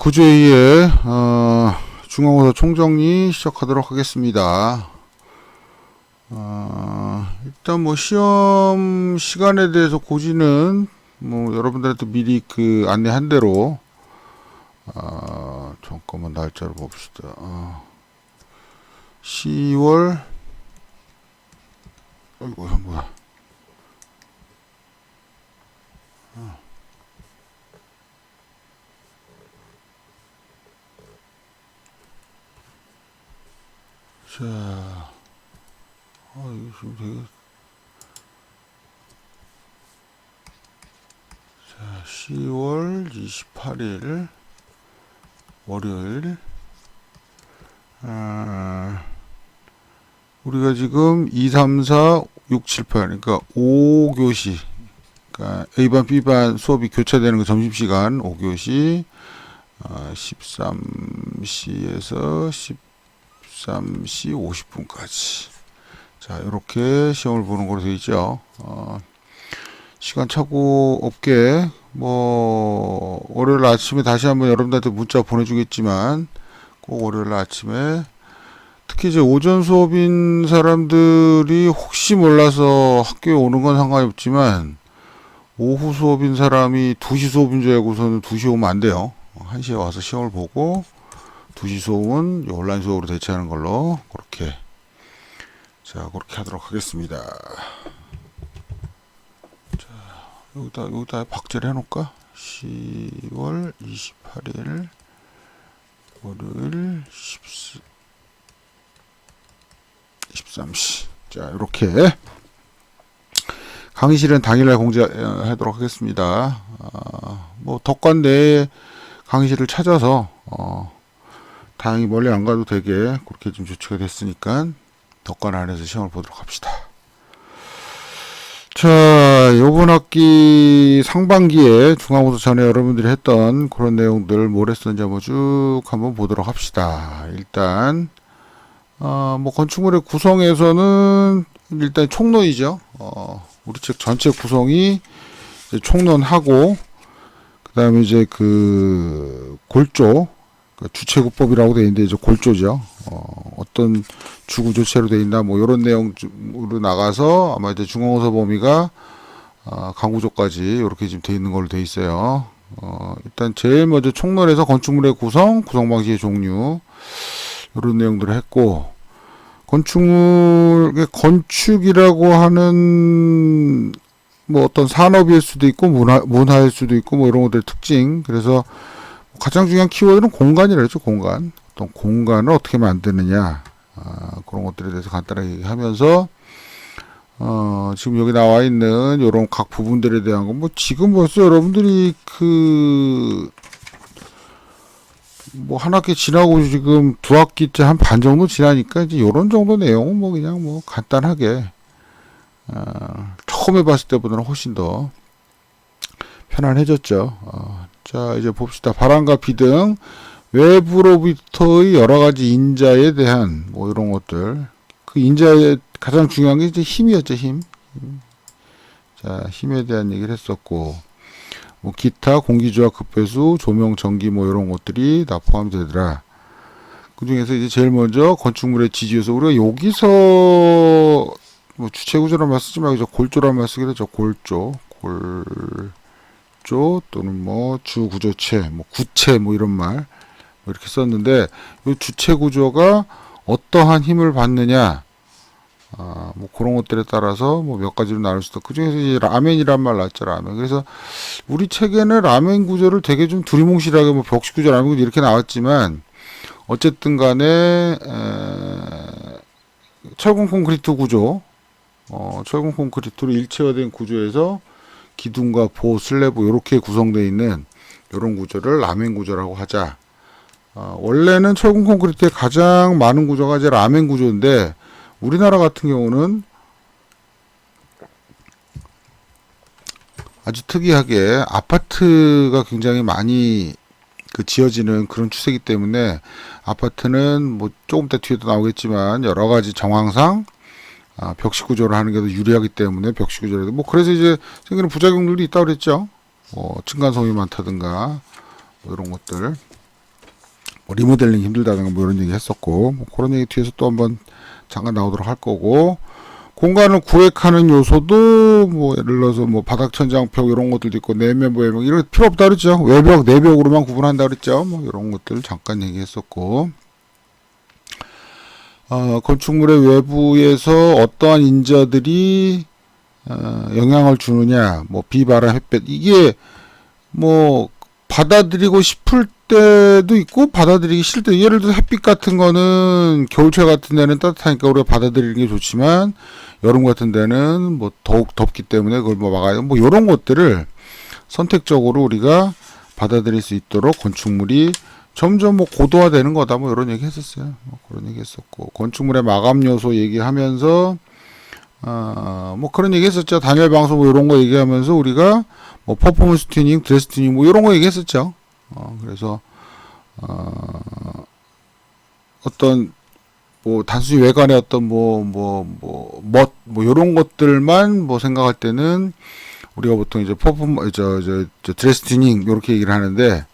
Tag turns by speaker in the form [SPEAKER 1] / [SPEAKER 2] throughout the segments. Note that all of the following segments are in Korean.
[SPEAKER 1] 구제위의 중앙호사 총정리 시작하도록 하겠습니다. 일단 뭐 시험 시간에 대해서 고지는 뭐 여러분들한테 미리 그 안내한 대로 잠깐만 날짜를 봅시다. 10월 아이고 뭐야. 자, 이거 지금 되게. 자, 10월 28일 월요일. 우리가 지금 2, 3, 4, 6, 7, 8, 그러니까 5교시, 그러니까 A반, B반 수업이 교차되는 거 점심시간 5교시, 13시에서 13시 50분까지. 자, 이렇게 시험을 보는 걸로 되어 있죠. 시간 차고 없게, 뭐, 월요일 아침에 다시 한번 여러분들한테 문자 보내주겠지만, 꼭 월요일 아침에, 특히 이제 오전 수업인 사람들이 혹시 몰라서 학교에 오는 건 상관이 없지만, 오후 수업인 사람이 2시 수업인 줄 알고서는 2시 오면 안 돼요. 1시에 와서 시험을 보고, 2시 수업은 온라인 수업으로 대체하는 걸로, 그렇게. 자, 그렇게 하도록 하겠습니다. 자, 여기다 박제를 해놓을까? 10월 28일, 월요일 13시. 자, 이렇게. 강의실은 당일날 공지하도록 하겠습니다. 뭐, 덕관 내에 강의실을 찾아서, 다행히 멀리 안 가도 되게 그렇게 좀 조치가 됐으니까 덕관 안에서 시험을 보도록 합시다. 자, 요번 학기 상반기에 중간고사 전에 여러분들이 했던 그런 내용들 뭘 했었는지 한번 쭉 한번 보도록 합시다. 일단 뭐 건축물의 구성에서는 일단 총론이죠. 우리 책 전체 구성이 이제 총론하고 그 다음에 이제 그 골조, 주체구법이라고 되어 있는데 이제 골조죠. 어떤 주구조체로 되어 있나 뭐 이런 내용으로 나가서 아마 이제 중앙호사 범위가 강구조까지 이렇게 지금 되어 있는 걸로 되어 있어요. 일단 제일 먼저 총론에서 건축물의 구성, 구성 방식의 종류 이런 내용들을 했고, 건축이라고 하는 뭐 어떤 산업일 수도 있고 문화일 수도 있고 뭐 이런 것들 특징. 그래서 가장 중요한 키워드는 공간이라죠. 공간. 어떤 공간을 어떻게 만드느냐, 그런 것들에 대해서 간단하게 얘기하면서 지금 여기 나와 있는 이런 각 부분들에 대한 건 뭐 지금 벌써 여러분들이 뭐 한 학기 지나고 지금 두 학기째 한 반 정도 지나니까 이제 이런 정도 내용은 뭐 그냥 뭐 간단하게 처음 해봤을 때보다는 훨씬 더 편안해졌죠. 자, 이제 봅시다. 바람과 비 등 외부로부터의 여러 가지 인자에 대한 뭐 이런 것들. 그 인자의 가장 중요한 게 이제 힘이었죠. 힘. 자, 힘에 대한 얘기를 했었고, 뭐 기타 공기조화 급배수 조명 전기 뭐 이런 것들이 다 포함이 되더라. 그 중에서 이제 제일 먼저 건축물의 지지에서 우리가 여기서 뭐 주체구조란 말 쓰지 말고 골조란 말 쓰기로 했죠. 골조 또는 뭐 주구조체, 뭐 구체 뭐 이런 말 뭐 이렇게 썼는데, 이 주체구조가 어떠한 힘을 받느냐, 뭐 그런 것들에 따라서 뭐 몇 가지로 나눌 수도. 그 중에서 이제 라멘이란 말 나왔죠. 라멘. 그래서 우리 책에는 라멘 구조를 되게 좀 두리뭉실하게 뭐 벽식 구조, 라멘 구조 이렇게 나왔지만 어쨌든 간에 철근 콘크리트 구조, 철근 콘크리트로 일체화된 구조에서 기둥과 보, 슬래브 이렇게 구성되어 있는 이런 구조를 라멘 구조라고 하자. 원래는 철근 콘크리트의 가장 많은 구조가 이제 라멘 구조인데, 우리나라 같은 경우는 아주 특이하게 아파트가 굉장히 많이 지어지는 그런 추세이기 때문에, 아파트는 뭐 조금 더 뒤에도 나오겠지만 여러 가지 정황상 벽식 구조를 하는 게 더 유리하기 때문에 벽식 구조를 뭐 그래서 이제 생기는 부작용들이 있다고 그랬죠. 층간소음이 많다든가 뭐 이런 것들. 뭐 리모델링 힘들다든가 뭐 이런 얘기 했었고, 뭐 그런 얘기 뒤에서 또 한번 잠깐 나오도록 할 거고, 공간을 구획하는 요소도 뭐 예를 들어서 뭐 바닥 천장 벽 이런 것들도 있고 내면 외벽 이런 거 필요 없다 그랬죠. 외벽 내벽으로만 구분한다 그랬죠. 뭐 이런 것들 잠깐 얘기했었고, 건축물의 외부에서 어떠한 인자들이 영향을 주느냐, 뭐 비바람 햇볕, 이게 뭐 받아들이고 싶을 때도 있고 받아들이기 싫을 때, 예를 들어 햇빛 같은 거는 겨울철 같은 데는 따뜻하니까 우리가 받아들이는 게 좋지만 여름 같은 데는 뭐 더욱 덥기 때문에 그걸 뭐 막아야, 뭐 이런 것들을 선택적으로 우리가 받아들일 수 있도록 건축물이 점점 뭐 고도화되는 거다, 뭐 이런 얘기 했었어요. 뭐 그런 얘기 했었고, 건축물의 마감 요소 얘기하면서 뭐 그런 얘기 했었죠. 단열 방수 뭐 이런 거 얘기하면서 우리가 뭐 퍼포먼스 튜닝, 드레스 튜닝 뭐 이런 거 얘기했었죠. 그래서 어떤 뭐 단순히 외관의 어떤 뭐 이런 것들만 뭐 생각할 때는 우리가 보통 이제 저 드레스 튜닝 이렇게 얘기를 하는데,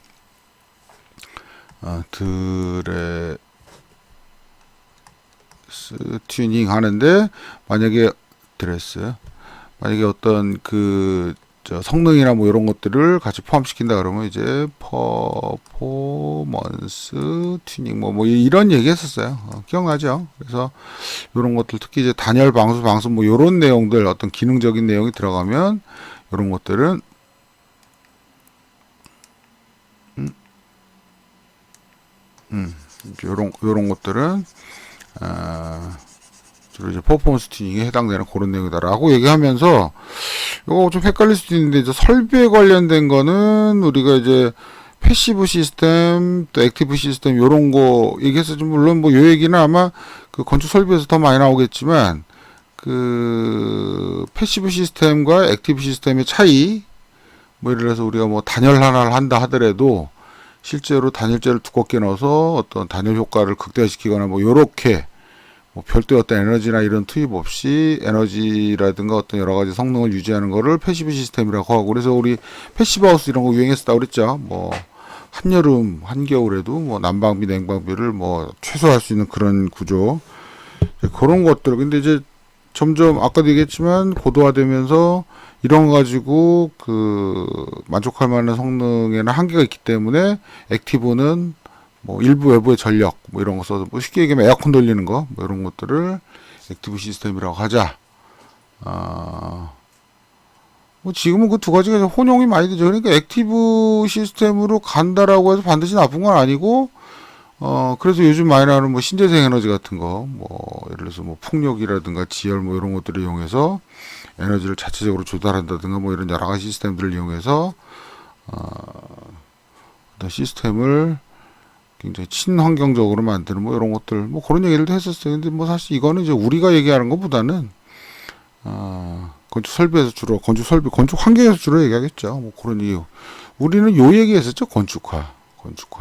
[SPEAKER 1] 드레스 튜닝 하는데 만약에 어떤 성능이나 뭐 이런 것들을 같이 포함시킨다 그러면 이제 퍼포먼스 튜닝 뭐 이런 얘기 했었어요. 기억나죠? 그래서 이런 것들 특히 이제 단열 방수 뭐 이런 내용들, 어떤 기능적인 내용이 들어가면 이런 것들은 요런 것들은 주로 이제 퍼포먼스 튜닝에 해당되는 그런 내용이다라고 얘기하면서, 이거 좀 헷갈릴 수도 있는데, 이제 설비에 관련된 거는 우리가 이제 패시브 시스템, 또 액티브 시스템 요런 거 얘기했었죠. 물론 뭐 요 얘기는 아마 그 건축 설비에서 더 많이 나오겠지만, 그 패시브 시스템과 액티브 시스템의 차이, 뭐 예를 들어서 우리가 뭐 단열 하나를 한다 하더라도 실제로 단열재를 두껍게 넣어서 어떤 단열 효과를 극대화시키거나 뭐 요렇게 뭐 별도의 어떤 에너지나 이런 투입 없이 에너지라든가 어떤 여러 가지 성능을 유지하는 거를 패시브 시스템이라고 하고, 그래서 우리 패시브 하우스 이런 거 유행했었다고 그랬죠. 뭐 한여름 한겨울에도 뭐 난방비 냉방비를 뭐 최소화할 수 있는 그런 구조, 그런 것들. 근데 이제 점점 아까도 얘기했지만 고도화되면서 이런 거 가지고 그 만족할 만한 성능에는 한계가 있기 때문에 액티브는 뭐 일부 외부의 전력 뭐 이런 거 써서, 뭐 쉽게 얘기하면 에어컨 돌리는 거 뭐 이런 것들을 액티브 시스템이라고 하자. 뭐 지금은 그 두 가지가 혼용이 많이 되죠. 그러니까 액티브 시스템으로 간다라고 해서 반드시 나쁜 건 아니고, 그래서 요즘 많이 나오는 뭐 신재생 에너지 같은 거, 뭐 예를 들어서 뭐 풍력이라든가 지열 뭐 이런 것들을 이용해서 에너지를 자체적으로 조달한다든가 뭐 이런 여러 가지 시스템들을 이용해서 어떤 시스템을 굉장히 친환경적으로 만드는 뭐 이런 것들, 뭐 그런 얘기들도 했었어요. 근데 뭐 사실 이거는 이제 우리가 얘기하는 것보다는 건축 설비에서 주로 건축 환경에서 주로 얘기하겠죠. 뭐 그런 이유. 우리는 요 얘기했었죠. 건축화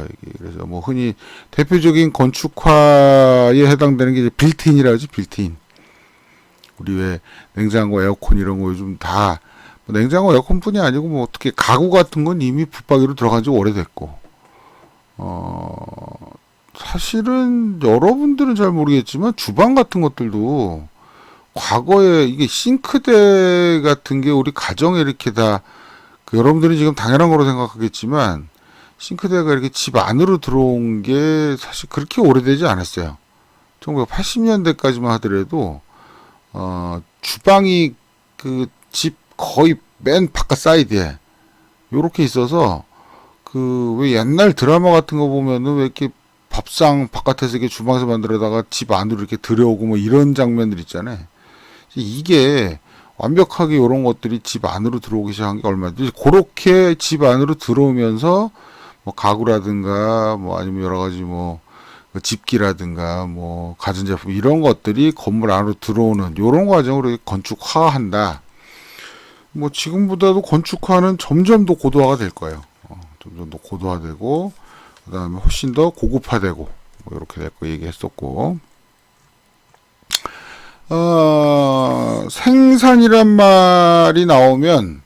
[SPEAKER 1] 얘기. 그래서 뭐 흔히 대표적인 건축화에 해당되는 게 이제 빌트인이라고 하지. 빌트인. 우리 왜 냉장고, 에어컨 이런 거 요즘 다 뭐 냉장고, 에어컨뿐이 아니고 뭐 어떻게 가구 같은 건 이미 붙박이로 들어간 지 오래됐고, 사실은 여러분들은 잘 모르겠지만 주방 같은 것들도 과거에 이게 싱크대 같은 게 우리 가정에 이렇게 다, 여러분들이 지금 당연한 거로 생각하겠지만 싱크대가 이렇게 집 안으로 들어온 게 사실 그렇게 오래되지 않았어요. 1980년대까지만 하더라도 주방이 그 집 거의 맨 바깥 사이드에 요렇게 있어서, 그 왜 옛날 드라마 같은 거 보면은 왜 이렇게 밥상 바깥에서 이렇게 주방에서 만들어다가 집 안으로 이렇게 들여오고 뭐 이런 장면들 있잖아요. 이게 완벽하게 이런 것들이 집 안으로 들어오기 시작한 게 얼마 전에, 그렇게 집 안으로 들어오면서 뭐 가구라든가 뭐 아니면 여러 가지 뭐 집기라든가 뭐 가전제품 이런 것들이 건물 안으로 들어오는 이런 과정으로 건축화한다. 뭐 지금보다도 건축화는 점점 더 고도화가 될 거예요. 점점 더 고도화되고 그 다음에 훨씬 더 고급화되고 뭐 이렇게 될 거 얘기했었고, 생산이란 말이 나오면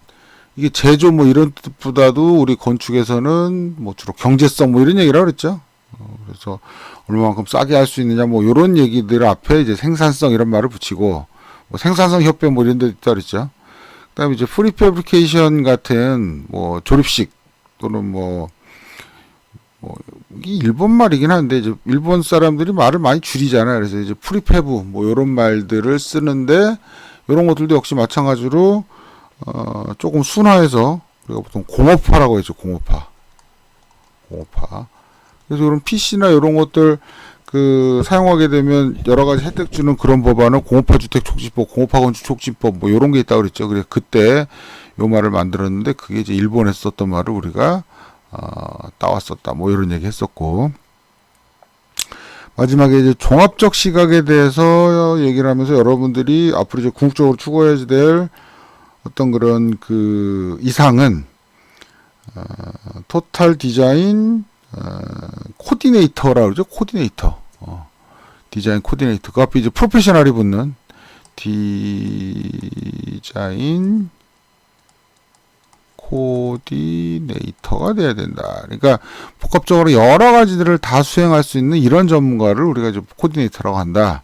[SPEAKER 1] 이게 제조 뭐 이런 뜻보다도 우리 건축에서는 뭐 주로 경제성 뭐 이런 얘기라고 그랬죠. 그래서 얼마만큼 싸게 할 수 있느냐 뭐 요런 얘기들 앞에 이제 생산성 이런 말을 붙이고 뭐 생산성 협회 뭐 이런 데 있다 그랬죠. 그다음에 이제 프리패브리케이션 같은 뭐 조립식 또는 이게 일본 말이긴 한데 이제 일본 사람들이 말을 많이 줄이잖아요. 그래서 이제 프리패브 뭐 요런 말들을 쓰는데 요런 것들도 역시 마찬가지로 조금 순화해서 우리가 보통 공업화라고 했죠. 공업화. 그래서 이런 PC나 이런 것들 사용하게 되면 여러 가지 혜택 주는 그런 법안은 공업화 주택 촉진법, 공업화 건축 촉진법 뭐 이런 게 있다고 그랬죠. 그래서 그때 요 말을 만들었는데 그게 이제 일본에서 썼던 말을 우리가 따왔었다. 뭐 이런 얘기 했었고. 마지막에 이제 종합적 시각에 대해서 얘기를 하면서 여러분들이 앞으로 이제 궁극적으로 추구해야 될 어떤 그런 이상은 토탈 디자인 코디네이터라고 그러죠. 코디네이터. 디자인 코디네이터. 그 앞에 이제 프로페셔널이 붙는 디자인 코디네이터가 돼야 된다. 그러니까 복합적으로 여러 가지들을 다 수행할 수 있는 이런 전문가를 우리가 이제 코디네이터라고 한다.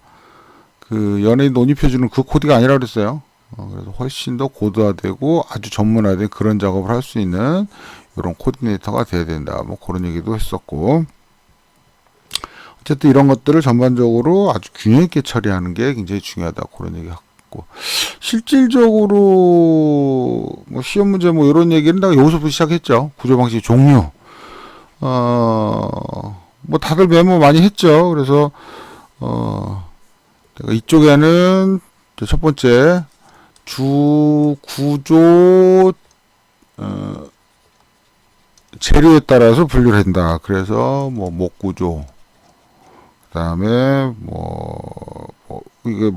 [SPEAKER 1] 연예인 논입해주는 그 코디가 아니라 그랬어요. 그래서 훨씬 더 고도화되고 아주 전문화된 그런 작업을 할 수 있는 이런 코디네이터가 돼야 된다. 뭐 그런 얘기도 했었고. 어쨌든 이런 것들을 전반적으로 아주 균형 있게 처리하는 게 굉장히 중요하다. 그런 얘기 하고. 실질적으로 뭐 시험 문제 뭐 이런 얘기는 내가 여기서부터 시작했죠. 구조 방식 종류. 뭐 다들 메모 많이 했죠. 그래서 내가 이쪽에는 첫 번째 주 구조 재료에 따라서 분류를 한다. 그래서 뭐 목구조, 그다음에 이게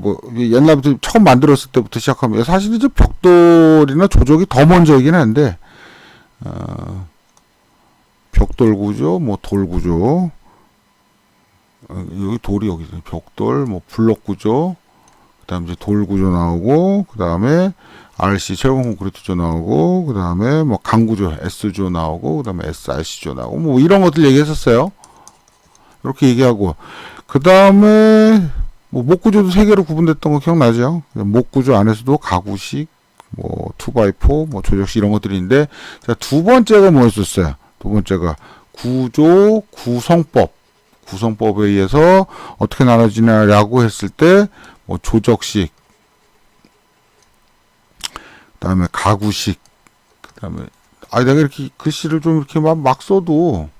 [SPEAKER 1] 옛날부터 처음 만들었을 때부터 시작하면 사실 이제 벽돌이나 조적이 더 먼저이긴 한데 벽돌 구조, 뭐 돌 구조, 여기 돌이 여기 벽돌, 뭐 블록 구조, 그다음에 이제 돌 구조 나오고, 그다음에 RC 철근 콘크리트조 나오고, 그다음에 뭐 강구조 S조 나오고, 그다음에 SRC조 나오고, 뭐 이런 것들 얘기했었어요. 이렇게 얘기하고, 그다음에 뭐 목구조도 세 개로 구분됐던 거 기억나죠? 목구조 안에서도 가구식, 뭐 2x4, 뭐 조적식 이런 것들이 있는데, 자, 두 번째가 뭐였었어요? 두 번째가 구조 구성법에 의해서 어떻게 나눠지냐라고 했을 때, 뭐 조적식, 그다음에 가구식, 그다음에 내가 이렇게 글씨를 좀 이렇게 막 써도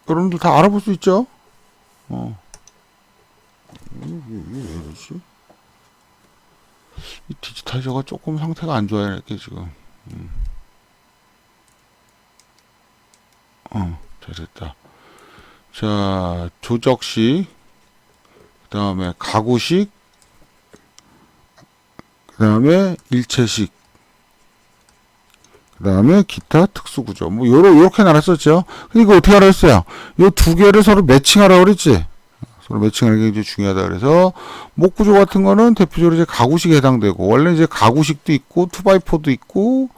[SPEAKER 1] 여러분들 다 알아볼 수 있죠? 이게 왜 이러지? 이 디지타이저가 조금 상태가 안 좋아요, 이렇게 지금. 잘 됐다. 자, 조적식, 그 다음에 가구식, 그 다음에 일체식, 그 다음에 기타 특수구조. 뭐, 요렇게 나눴었죠. 그러니까 어떻게 하라 했어요? 요 두 개를 서로 매칭하라고 그랬지? 서로 매칭하는 게 굉장히 중요하다. 그래서, 목구조 같은 거는 대표적으로 이제 가구식에 해당되고, 원래 이제 가구식도 있고, 2x4도 있고,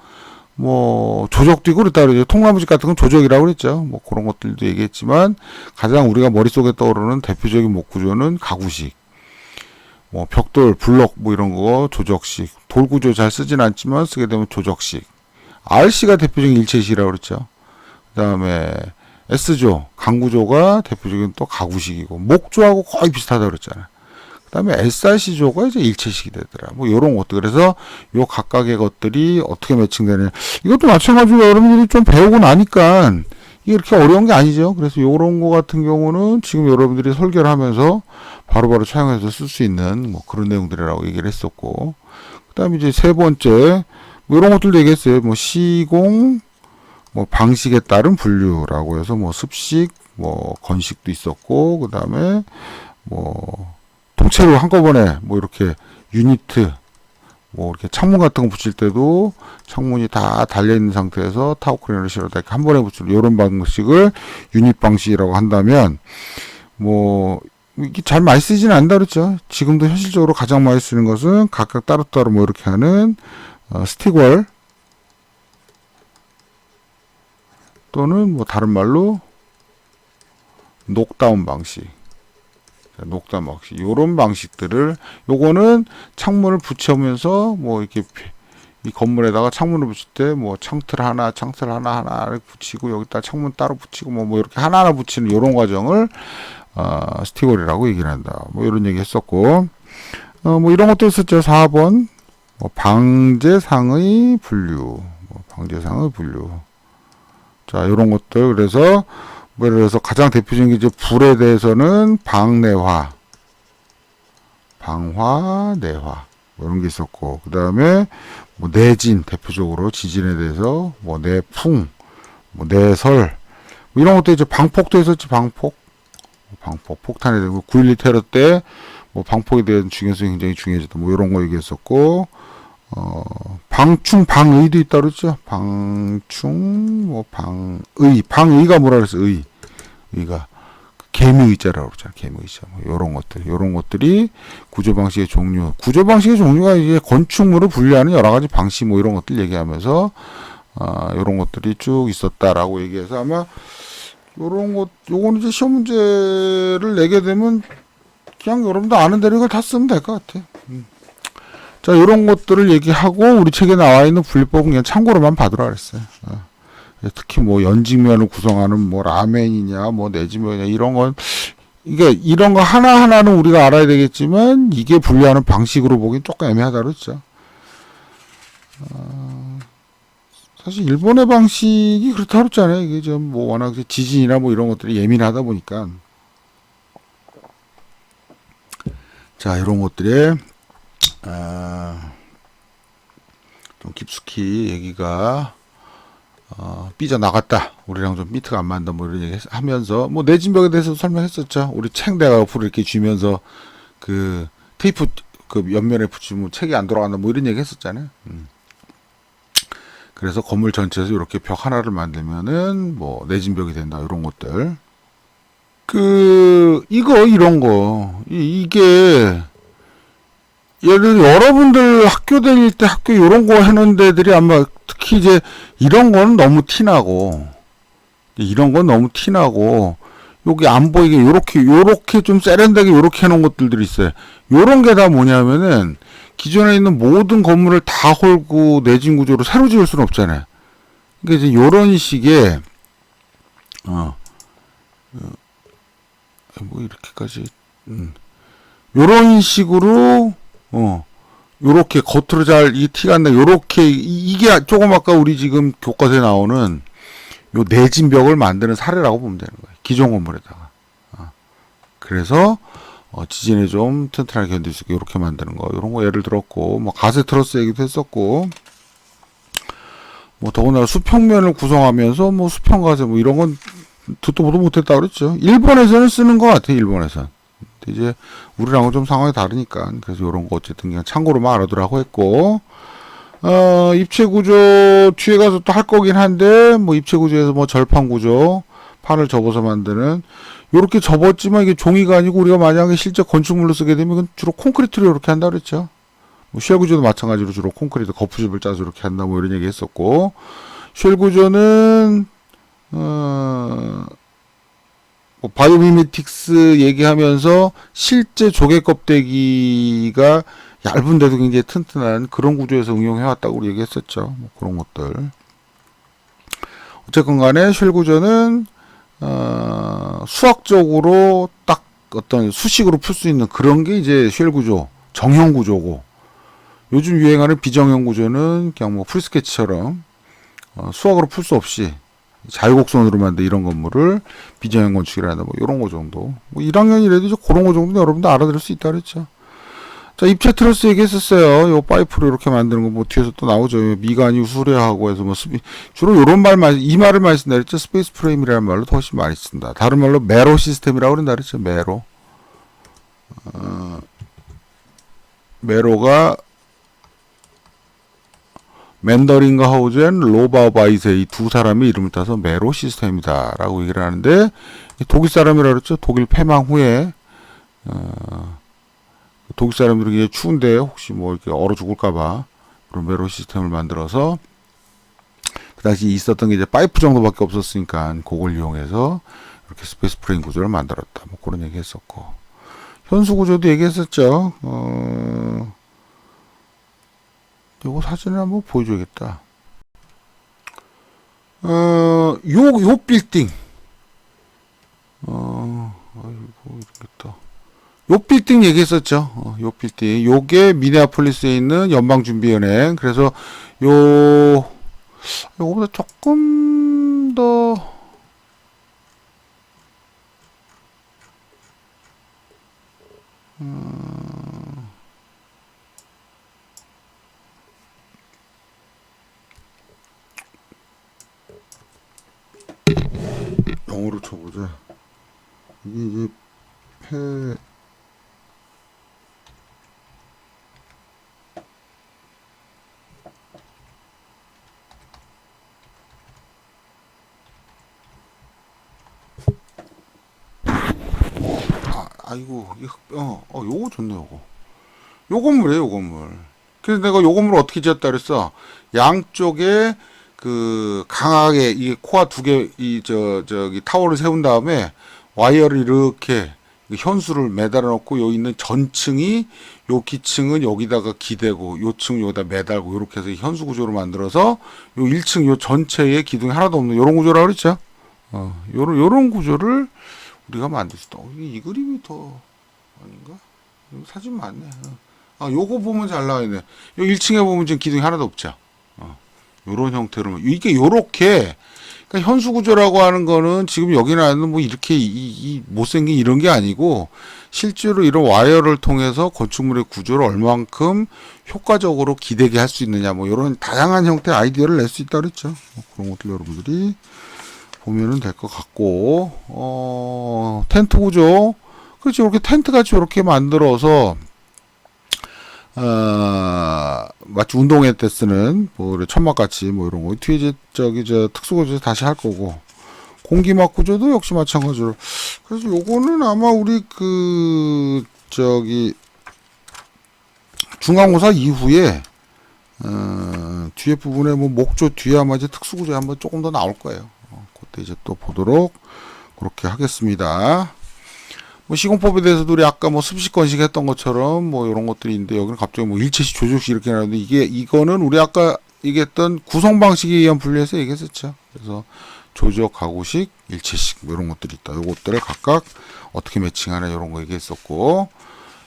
[SPEAKER 1] 뭐, 조적도 있고 그랬다 그러죠. 통나무집 같은 건 조적이라고 그랬죠. 뭐, 그런 것들도 얘기했지만, 가장 우리가 머릿속에 떠오르는 대표적인 목구조는 가구식. 뭐, 벽돌, 블럭, 뭐 이런 거 조적식. 돌구조 잘 쓰진 않지만, 쓰게 되면 조적식. RC가 대표적인 일체식이라고 그랬죠. 그 다음에 S조, 강구조가 대표적인 또 가구식이고, 목조하고 거의 비슷하다고 그랬잖아요. 그 다음에 SRC조가 이제 일체식이 되더라. 뭐 요런 것들. 그래서 요 각각의 것들이 어떻게 매칭되냐. 이것도 마찬가지로 여러분들이 좀 배우고 나니까 이게 이렇게 어려운 게 아니죠. 그래서 요런 거 같은 경우는 지금 여러분들이 설계를 하면서 바로바로 차용해서 쓸 수 있는 뭐 그런 내용들이라고 얘기를 했었고, 그 다음에 이제 세 번째, 뭐 이런 것들도 얘기했어요. 뭐 시공, 뭐 방식에 따른 분류라고 해서 뭐 습식, 뭐 건식도 있었고, 그 다음에 뭐 통째로 한꺼번에 뭐 이렇게 유니트, 뭐 이렇게 창문 같은 거 붙일 때도 창문이 다 달려 있는 상태에서 타워크레인을 실어다 이렇게 한 번에 붙이는 이런 방식을 유닛 방식이라고 한다면, 뭐 이게 잘 많이 쓰지는 않는다 그랬죠. 지금도 현실적으로 가장 많이 쓰는 것은 각각 따로따로 뭐 이렇게 하는 스틱월, 또는 뭐 다른 말로 녹다운 방식. 녹다운 방식. 요런 방식들을, 요거는 창문을 붙여오면서, 뭐, 이렇게, 이 건물에다가 창문을 붙일 때, 뭐, 창틀 하나를 붙이고, 여기다 창문 따로 붙이고, 뭐, 이렇게 하나하나 붙이는 요런 과정을, 스티걸이라고 얘기를 한다. 뭐, 이런 얘기 했었고, 뭐, 이런 것도 있었죠. 4번. 뭐 방제상의 분류. 방제상의 분류. 자, 요런 것들. 그래서, 뭐, 예를 들어서 가장 대표적인 게 이제 불에 대해서는 방내화, 방화, 내화. 뭐 이런 게 있었고, 그 다음에, 뭐, 내진, 대표적으로 지진에 대해서, 뭐, 내풍, 뭐, 내설, 뭐 이런 것도 이제 방폭도 했었지, 방폭. 폭탄에 대한 9.11 테러 때, 뭐, 방폭에 대한 중요성이 굉장히 중요해졌다. 뭐, 이런 거 얘기했었고, 방충, 방의도 있다 그랬죠? 방충, 뭐, 방의가 뭐라 그랬어? 의가. 개미의자라고 그러잖아. 개미의자. 뭐 요런 것들. 요런 것들이 구조방식의 종류. 구조방식의 종류가 이제 건축물을 분류하는 여러 가지 방식 뭐 이런 것들 얘기하면서, 요런 것들이 쭉 있었다라고 얘기해서 아마 요런 것, 요거는 이제 시험 문제를 내게 되면 그냥 여러분도 아는 대로 이걸 다 쓰면 될 것 같아. 자, 요런 것들을 얘기하고 우리 책에 나와 있는 분리법은 그냥 참고로만 봐두라 그랬어요. 특히 뭐 연직면을 구성하는 뭐 라멘이냐 뭐 내지면이냐 이런 건 이게 이런 거 하나하나는 우리가 알아야 되겠지만 이게 분류하는 방식으로 보기엔 조금 애매하다 그랬죠. 사실 일본의 방식이 그렇다 그랬잖아요. 이게 좀 뭐 워낙 지진이나 뭐 이런 것들이 예민하다 보니까. 자, 이런 것들에 좀 깊숙이 얘기가 삐져나갔다. 우리랑 좀 미트가 안 맞는다. 뭐 이런 얘기 하면서 뭐 내진벽에 대해서 설명했었죠. 우리 책 내가 옆으로 이렇게 쥐면서 그 테이프 그 옆면에 붙이면 책이 안 돌아간다. 뭐 이런 얘기 했었잖아요. 그래서 건물 전체에서 이렇게 벽 하나를 만들면은 뭐 내진벽이 된다. 이런 것들. 이런 거. 이게 예를 들어 여러분들 학교 다닐 때 학교 이런 거 해놓은 데들이 아마 특히 이제 이런 거는 너무 티나고 여기 안 보이게 요렇게 좀 세련되게 요렇게 해놓은 것들이 있어요. 요런 게 다 뭐냐면은 기존에 있는 모든 건물을 다 홀고 내진 구조로 새로 지을 수는 없잖아요. 그러니까 이제 요런 식의 뭐 이렇게까지 요런 식으로 요렇게 겉으로 잘 이 티가 안 나. 요렇게 이게 조금 아까 우리 지금 교과서에 나오는 요 내진벽을 만드는 사례라고 보면 되는 거예요. 기존 건물에다가. 그래서 지진에 좀 튼튼하게 견딜 수 있게 요렇게 만드는 거. 요런 거 예를 들었고 뭐 가세 트러스 얘기도 했었고 뭐 더군다나 수평면을 구성하면서 뭐 수평 가세 뭐 이런 건 듣도 보도 못했다 그랬죠. 일본에서는 쓰는 것 같아요. 일본에서는. 이제 우리랑은 좀 상황이 다르니까 그래서 이런 거 어쨌든 그냥 참고로만 알아두라고 했고 입체 구조 뒤에 가서 또 할 거긴 한데 뭐 입체 구조에서 뭐 절판 구조 판을 접어서 만드는 요렇게 접었지만 이게 종이가 아니고 우리가 만약에 실제 건축물로 쓰게 되면 이건 주로 콘크리트로 이렇게 한다 그랬죠. 뭐 쉘 구조도 마찬가지로 주로 콘크리트 거푸집을 짜서 이렇게 한다 뭐 이런 얘기 했었고 쉘 구조는 뭐 바이오미메틱스 얘기하면서 실제 조개 껍데기가 얇은데도 굉장히 튼튼한 그런 구조에서 응용해왔다고 우리 얘기했었죠. 뭐 그런 것들. 어쨌건 간에 쉘 구조는 수학적으로 딱 어떤 수식으로 풀 수 있는 그런 게 이제 쉘 구조, 정형 구조고 요즘 유행하는 비정형 구조는 그냥 뭐 풀스케치처럼 수학으로 풀 수 없이 자유곡선으로 만든 이런 건물을 비정형 건축이라는 뭐 이런 거 정도. 뭐 1학년이라도 이제 그런 거 정도는 여러분도 알아들을 수 있다 그랬죠. 자, 입체 트러스 얘기했었어요. 요 파이프로 이렇게 만드는 거 뭐 뒤에서 또 나오죠. 미간이 수레하고 해서 뭐 주로 요런 이 말을 많이 쓴다 그랬죠. 스페이스 프레임이라는 말로 더 훨씬 많이 쓴다. 다른 말로 매로 시스템이라고 그런다 그랬죠. 매로. 매로가 맨더린과 하우젠, 로바바이세 이 두 사람의 이름을 따서 매로 시스템이다라고 얘기를 하는데 독일 사람이라고 그랬죠. 독일 패망 후에 독일 사람들이 추운데 혹시 뭐 이렇게 얼어 죽을까봐 그런 매로 시스템을 만들어서 그 당시 있었던 게 이제 파이프 정도밖에 없었으니까 그걸 이용해서 이렇게 스페이스 프레임 구조를 만들었다. 뭐 그런 얘기 했었고. 현수 구조도 얘기했었죠. 요거 사진을 한번 보여줘야겠다. 요 빌딩. 아이고, 이렇겠다. 요 빌딩 얘기했었죠. 요 빌딩. 요게 미네아폴리스에 있는 연방준비은행. 그래서 요거보다 조금 더 영어로 쳐보자. 이게 이제 아이고, 요거 좋네, 요거. 요 건물이에요, 요 건물. 그래서 내가 요 건물을 어떻게 지었다 그랬어? 양쪽에 강하게 이 코아 두 개, 저기 타워를 세운 다음에 와이어를 이렇게 현수를 매달아 놓고 여기 있는 전층이 요 기층은 여기다가 기대고 요 층 여기다 매달고 요렇게 해서 현수 구조를 만들어서 요 1층 요 전체에 기둥이 하나도 없는 요런 구조라고 그랬죠. 요런 구조를 우리가 만들 수 있다. 이 그림이 더 아닌가? 여기 사진 많네. 요거 보면 잘 나와 있네. 요 1층에 보면 지금 기둥이 하나도 없죠. 요런 형태로 이게 요렇게 그러니까 현수 구조라고 하는 거는 지금 여기 나는 뭐 이렇게 이 못생긴 이런 게 아니고 실제로 이런 와이어를 통해서 건축물의 구조를 얼만큼 효과적으로 기대게 할 수 있느냐 뭐 이런 다양한 형태의 아이디어를 낼 수 있다 그랬죠. 그런 것들 여러분들이 보면은 될 것 같고 텐트 구조 그렇죠. 이렇게 텐트 같이 이렇게 만들어서 마치 운동회 때 쓰는 뭐 천막 같이 뭐 이런 거 뒤에 이제 저 특수 구조 다시 할 거고 공기막 구조도 역시 마찬가지로 그래서 요거는 아마 우리 중간고사 이후에 뒤에 부분에 뭐 목조 뒤에 아마 이제 특수 구조 한번 조금 더 나올 거예요. 그때 이제 또 보도록 그렇게 하겠습니다. 뭐 시공법에 대해서도 우리 아까 뭐 습식건식 했던 것처럼 뭐 이런 것들이 있는데 여기는 갑자기 뭐 일체식 조조식 이렇게 나오는데 이거는 우리 아까 얘기했던 구성 방식에 의한 분류해서 얘기했었죠. 그래서 조적, 가구식, 일체식 뭐 이런 것들이 있다. 요것들을 각각 어떻게 매칭하나 이런 거 얘기했었고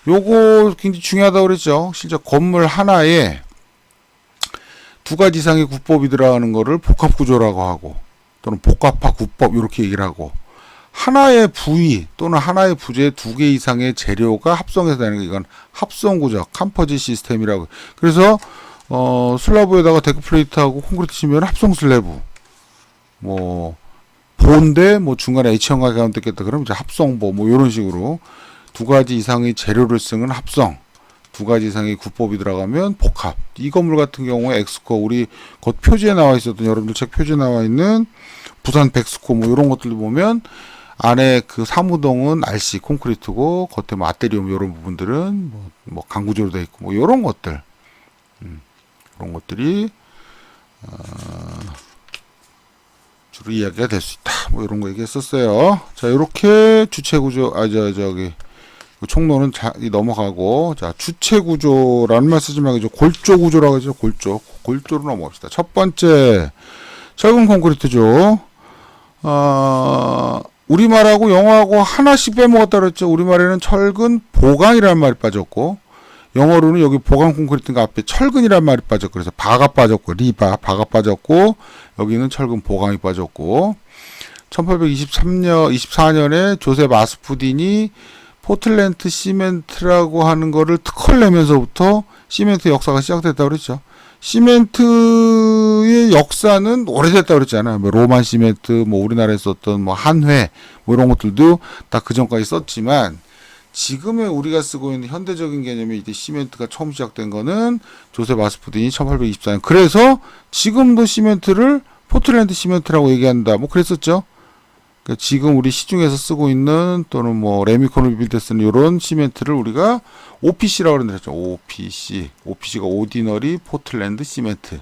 [SPEAKER 1] 요거 굉장히 중요하다고 그랬죠. 실제 건물 하나에 두 가지 이상의 구법이 들어가는 거를 복합구조라고 하고 또는 복합화 구법 이렇게 얘기를 하고 하나의 부위 또는 하나의 부재에 두 개 이상의 재료가 합성해서 되는 게 이건 합성구조, 컴포짓 시스템이라고. 그래서 슬라브에다가 데크 플레이트하고 콘크리트 치면 합성 슬래브. 뭐 보인데 뭐 중간에 H형과 가운데겠다 그러면 이제 합성보 뭐 이런 식으로 두 가지 이상의 재료를 쓰는 합성. 두 가지 이상의 구법이 들어가면 복합. 이 건물 같은 경우에 엑스코 우리 곧 표지에 나와 있었던 여러분들 책 표지에 나와 있는 부산 백스코 뭐 이런 것들도 보면 안에 사무동은 RC 콘크리트고 겉에 뭐 아테리움 이런 부분들은 뭐 강구조로 되어 있고 뭐 이런 것들 이런 것들이 주로 이야기가 될 수 있다 뭐 이런 거 얘기했었어요. 자 이렇게 주체 구조 저기 총론은 넘어가고 자 주체 구조라는 말 쓰지 말고 골조 구조라고 하죠. 골조로 넘어갑시다. 첫 번째 철근 콘크리트죠. 우리말하고 영어하고 하나씩 빼먹었다 그랬죠. 우리말에는 철근 보강이라는 말이 빠졌고 영어로는 여기 보강 콘크리트가 앞에 철근이라는 말이 빠졌고 그래서 바가 빠졌고 바가 빠졌고 여기는 철근 보강이 빠졌고 1824년에 조셉 아스푸딘이 포틀랜드 시멘트라고 하는 거를 특허를 내면서부터 시멘트 역사가 시작됐다고 그랬죠. 시멘트의 역사는 오래됐다고 그랬잖아요. 뭐 로만 시멘트, 뭐 우리나라에 썼던 뭐 한회, 뭐 이런 것들도 다 그 전까지 썼지만 지금의 우리가 쓰고 있는 현대적인 개념의 이제 시멘트가 처음 시작된 거는 조셉 아스푸딘이 1824년. 그래서 지금도 시멘트를 포틀랜드 시멘트라고 얘기한다. 뭐 그랬었죠. 그러니까 지금 우리 시중에서 쓰고 있는 또는 뭐 레미콘을 빌드 쓰는 이런 시멘트를 우리가 OPC라고 그러는데 OPC가 오디너리 포틀랜드 시멘트.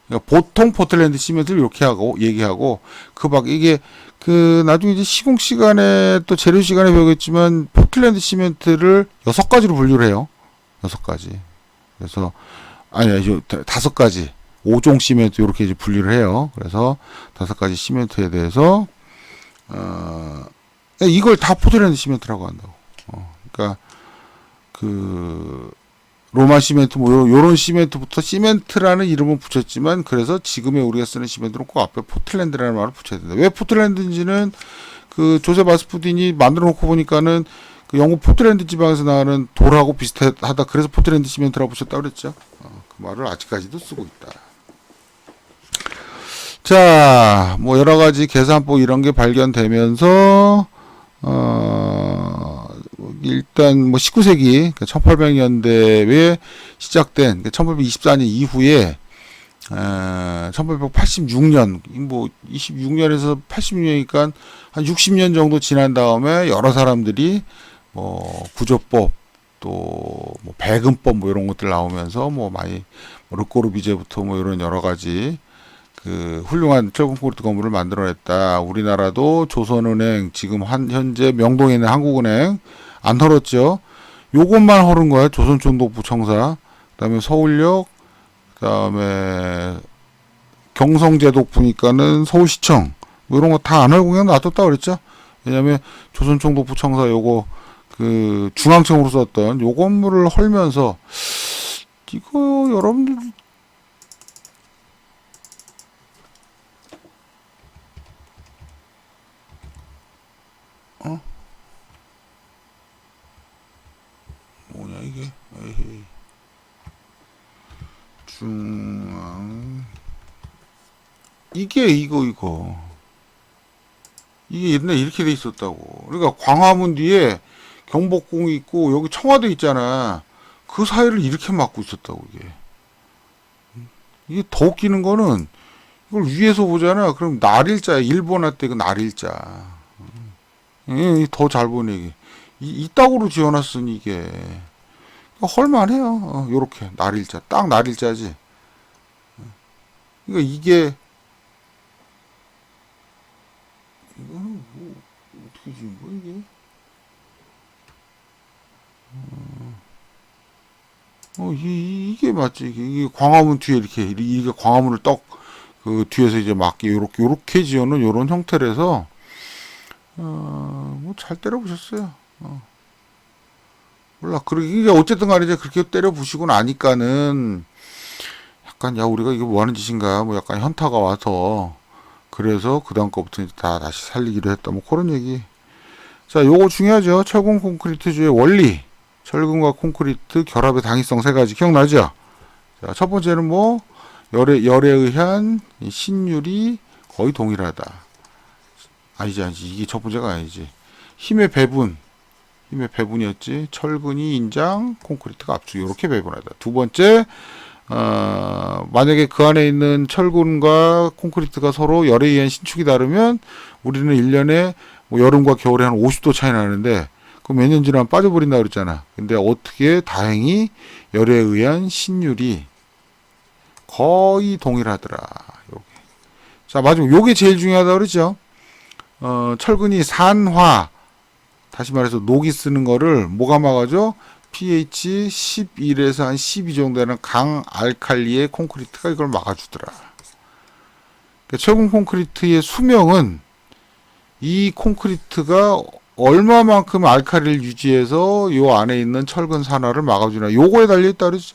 [SPEAKER 1] 그러니까 보통 포틀랜드 시멘트를 이렇게 하고 얘기하고 그 밖 이게 그 나중에 이제 시공 시간에 또 재료 시간에 배우겠지만 포틀랜드 시멘트를 6가지로 분류를 해요. 6가지. 그래서 아니 5가지. 5종 시멘트 이렇게 이제 분류를 해요. 그래서 5가지 시멘트에 대해서 이걸 다 포틀랜드 시멘트라고 한다고. 그러니까 그 로마 시멘트 뭐 요런 시멘트부터 시멘트라는 이름을 붙였지만 그래서 지금의 우리가 쓰는 시멘트는 꼭 앞에 포틀랜드라는 말을 붙여야 된다. 왜 포틀랜드인지는 그 조셉 아스푸딘이 만들어 놓고 보니까는 그 영국 포틀랜드 지방에서 나오는 돌하고 비슷하다. 그래서 포틀랜드 시멘트라고 붙였다 그랬죠. 그 말을 아직까지도 쓰고 있다. 자, 뭐 여러 가지 계산법 이런 게 발견되면서 일단 뭐 19세기 1800년대에 시작된 1824년 이후에 1886년 뭐 26년에서 86년이니까 한 60년 정도 지난 다음에 여러 사람들이 뭐 구조법 또 뭐 배근법 뭐 이런 것들 나오면서 뭐 많이 뭐 르꼬르비제부터 뭐 이런 여러 가지 그 훌륭한 철근 콘크리트 건물을 만들어냈다. 우리나라도 조선은행 지금 현재 명동에 있는 한국은행 안 헐었죠. 요것만 헐은 거야. 조선총독부청사, 그다음에 서울역, 그다음에 경성제독 보니까는 서울시청 뭐 이런 거 다 안 헐고 그냥 놔뒀다 그랬죠. 왜냐면 조선총독부청사 요거 그 중앙청으로 썼던 요 건물을 헐면서 이거 여러분들 뭐냐 이게 에헤이. 중앙 이게 이거 이게 옛날에 이렇게 돼 있었다고. 그러니까 광화문 뒤에 경복궁이 있고 여기 청와대 있잖아. 그 사이를 이렇게 막고 있었다고 이게 더 웃기는 거는 이걸 위에서 보잖아. 그럼 날일자야. 일본화 때 그 날일자. 더 잘 보이네. 이따구로 지어놨으니 이게 헐만해요. 요렇게 날일자. 딱 날일자지. 그러니까 이게 이거는 뭐 어떻게 지은 거야 이게? 이게 맞지. 이게 광화문 뒤에 이게 광화문을 떡 그 뒤에서 이제 막게 요렇게 지어놓은 요런 형태라서 뭐 잘 때려 부셨어요. 몰라. 이게 어쨌든 간에 이제 그렇게 때려 부시고 나니까는 약간 야 우리가 이게 뭐 하는 짓인가 뭐 약간 현타가 와서 그래서 그 다음 거부터 이제 다 다시 살리기로 했다. 뭐 그런 얘기. 자, 요거 중요하죠. 철근 콘크리트주의 원리. 철근과 콘크리트 결합의 당위성 3가지 기억나죠? 자, 첫 번째는 뭐 열에 의한 신율이 거의 동일하다. 아니지. 이게 첫 번째가 아니지. 힘의 배분이었지. 철근이 인장, 콘크리트가 압축. 이렇게 배분하다. 두 번째, 만약에 그 안에 있는 철근과 콘크리트가 서로 열에 의한 신축이 다르면 우리는 1년에 뭐 여름과 겨울에 한 50도 차이 나는데 그 몇 년 지나면 빠져버린다 그랬잖아. 근데 어떻게 다행히 열에 의한 신율이 거의 동일하더라. 요게. 자, 마지막 요게 제일 중요하다 그랬죠. 철근이 산화 다시 말해서 녹이 쓰는 거를 뭐가 막아줘? pH 11에서 한 12 정도 되는 강 알칼리의 콘크리트가 이걸 막아주더라. 그러니까 철근 콘크리트의 수명은 이 콘크리트가 얼마만큼 알칼리를 유지해서 요 안에 있는 철근 산화를 막아주나 요거에 달려있다 그러죠.